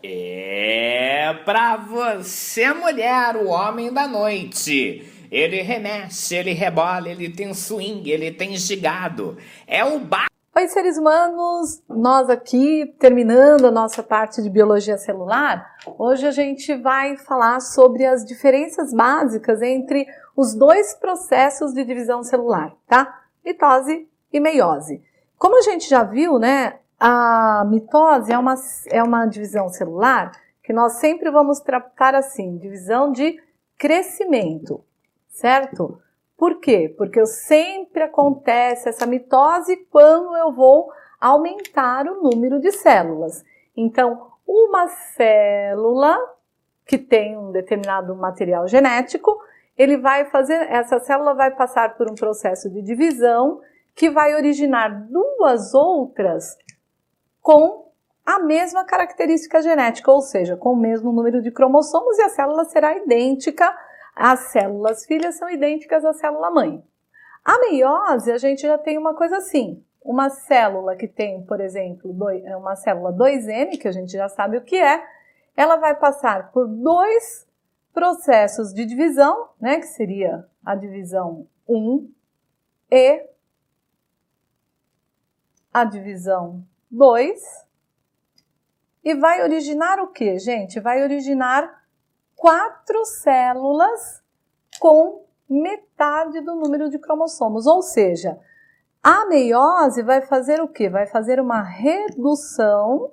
É pra você, mulher, o homem da noite. Ele remexe, ele rebola, ele tem swing, ele tem gigado. É o Oi, seres humanos! Nós aqui, terminando a nossa parte de biologia celular, hoje a gente vai falar sobre as diferenças básicas entre os dois processos de divisão celular, tá? Mitose e meiose. Como a gente já viu, né, a mitose é uma divisão celular que nós sempre vamos tratar assim, divisão de crescimento, certo? Por quê? Porque sempre acontece essa mitose quando eu vou aumentar o número de células. Então, uma célula que tem um determinado material genético, essa célula vai passar por um processo de divisão que vai originar duas outras com a mesma característica genética, ou seja, com o mesmo número de cromossomos, e a célula será idêntica. As células filhas são idênticas à célula mãe. A meiose, a gente já tem uma coisa assim, uma célula que tem, por exemplo, uma célula 2N, que a gente já sabe o que é, ela vai passar por dois processos de divisão, né, que seria a divisão 1 e a divisão 2, e vai originar o que, gente? Vai originar 4 células com metade do número de cromossomos, ou seja, a meiose vai fazer o quê? Vai fazer uma redução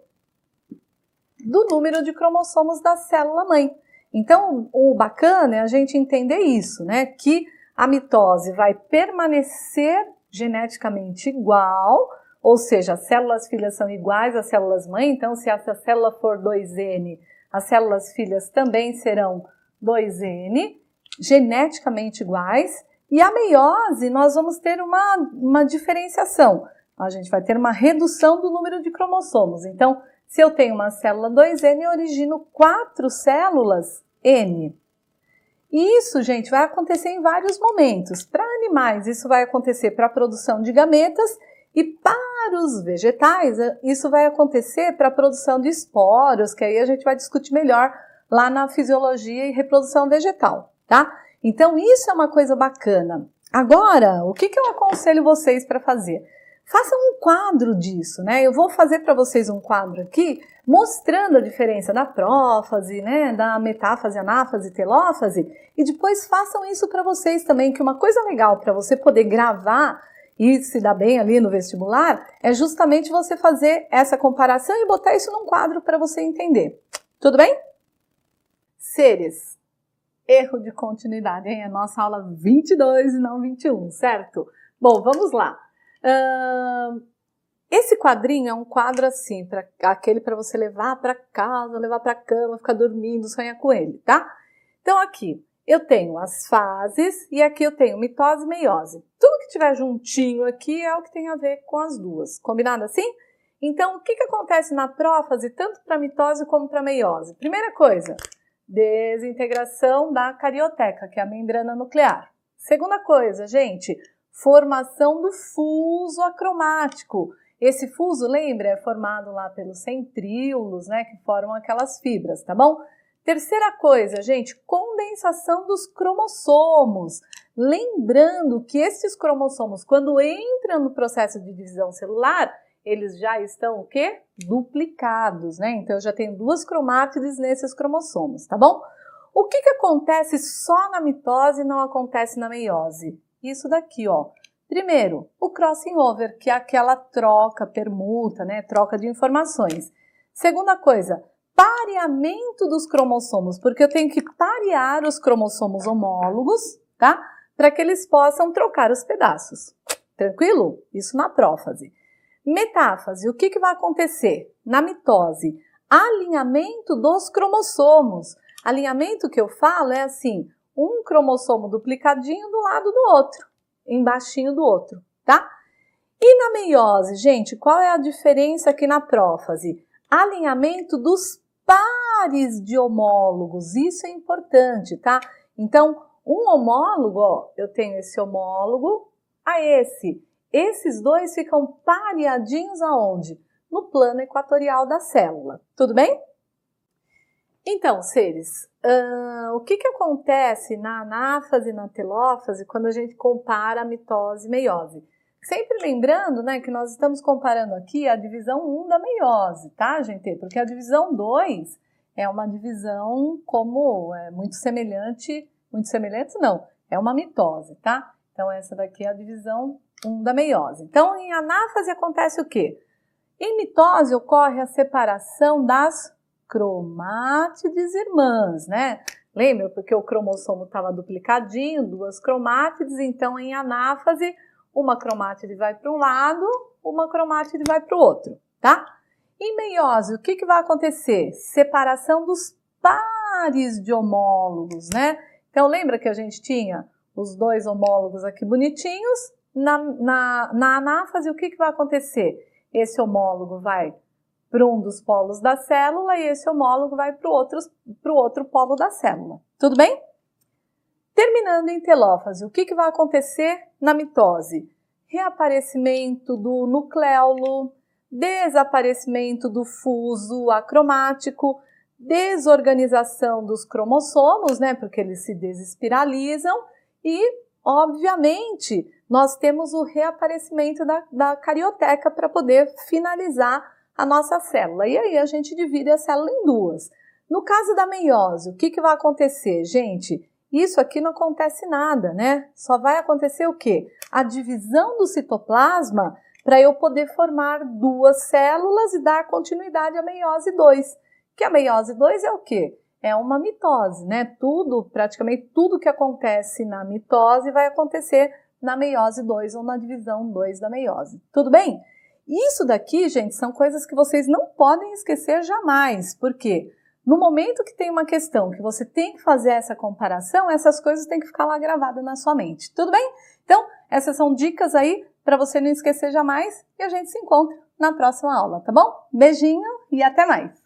do número de cromossomos da célula mãe. Então, o bacana é a gente entender isso, né? Que a mitose vai permanecer geneticamente igual, ou seja, as células filhas são iguais às células mãe, então se essa célula for 2N, as células filhas também serão 2N, geneticamente iguais, e a meiose nós vamos ter uma diferenciação. A gente vai ter uma redução do número de cromossomos. Então, se eu tenho uma célula 2N, eu origino 4 células N. E isso, gente, vai acontecer em vários momentos. Para animais, isso vai acontecer para a produção de gametas, e para os vegetais, isso vai acontecer para a produção de esporos, que aí a gente vai discutir melhor lá na fisiologia e reprodução vegetal, tá? Então, isso é uma coisa bacana. Agora, o que eu aconselho vocês para fazer? Façam um quadro disso, né? Eu vou fazer para vocês um quadro aqui, mostrando a diferença da prófase, né? Da metáfase, anáfase, telófase, e depois façam isso para vocês também, que uma coisa legal para você poder gravar e se dar bem ali no vestibular, é justamente você fazer essa comparação e botar isso num quadro para você entender. Tudo bem? Seres. Erro de continuidade, hein? É nossa aula 22 e não 21, certo? Bom, vamos lá. Esse quadrinho é um quadro assim, aquele para você levar para casa, levar para a cama, ficar dormindo, sonhar com ele, tá? Então aqui, eu tenho as fases e aqui eu tenho mitose e meiose. Tudo que tiver juntinho aqui é o que tem a ver com as duas. Combinado assim? Então, o que acontece na prófase, tanto para mitose como para meiose? Primeira coisa, desintegração da carioteca, que é a membrana nuclear. Segunda coisa, gente, formação do fuso acromático. Esse fuso, lembra, é formado lá pelos centríolos, né, que formam aquelas fibras, tá bom? Terceira coisa, gente, condensação dos cromossomos. Lembrando que esses cromossomos, quando entram no processo de divisão celular, eles já estão o quê? Duplicados, né? Então, eu já tenho 2 cromátides nesses cromossomos, tá bom? O que acontece só na mitose e não acontece na meiose? Isso daqui, ó. Primeiro, o crossing over, que é aquela troca, permuta, né? Troca de informações. Segunda coisa, pareamento dos cromossomos, porque eu tenho que parear os cromossomos homólogos, tá? Para que eles possam trocar os pedaços. Tranquilo? Isso na prófase. Metáfase, o que vai acontecer? Na mitose, alinhamento dos cromossomos. Alinhamento que eu falo é assim, um cromossomo duplicadinho do lado do outro, embaixinho do outro, tá? E na meiose, gente, qual é a diferença aqui na prófase? Alinhamento dos pares de homólogos, isso é importante, tá? Então, um homólogo, ó, eu tenho esse homólogo a esse. Esses dois ficam pareadinhos aonde? No plano equatorial da célula. Tudo bem? Então, seres, o que acontece na anáfase e na telófase quando a gente compara a mitose e meiose? Sempre lembrando, né, que nós estamos comparando aqui a divisão 1 da meiose, tá, gente? Porque a divisão 2 é uma divisão muito semelhante não, é uma mitose, tá? Então, essa daqui é a divisão 1 da meiose. Então, em anáfase acontece o quê? Em mitose ocorre a separação das cromátides irmãs, né? Lembra? Porque o cromossomo estava duplicadinho, 2 cromátides, então em anáfase, uma cromátide vai para um lado, uma cromátide vai para o outro, tá? Em meiose, o que vai acontecer? Separação dos pares de homólogos, né? Então lembra que a gente tinha os 2 homólogos aqui bonitinhos? Na anáfase, o que vai acontecer? Esse homólogo vai para um dos polos da célula e esse homólogo vai para o outro polo da célula. Tudo bem? Terminando em telófase, o que vai acontecer na mitose? Reaparecimento do nucleolo, desaparecimento do fuso acromático, desorganização dos cromossomos, né, porque eles se desespiralizam e, obviamente, nós temos o reaparecimento da carioteca para poder finalizar a nossa célula. E aí a gente divide a célula em 2. No caso da meiose, o que vai acontecer? Gente, isso aqui não acontece nada, né? Só vai acontecer o quê? A divisão do citoplasma para eu poder formar 2 células e dar continuidade à meiose 2. Que a meiose 2 é o quê? É uma mitose, né? Praticamente tudo que acontece na mitose vai acontecer na meiose 2 ou na divisão 2 da meiose. Tudo bem? Isso daqui, gente, são coisas que vocês não podem esquecer jamais, porque no momento que tem uma questão que você tem que fazer essa comparação, essas coisas têm que ficar lá gravadas na sua mente. Tudo bem? Então, essas são dicas aí para você não esquecer jamais e a gente se encontra na próxima aula, tá bom? Beijinho e até mais!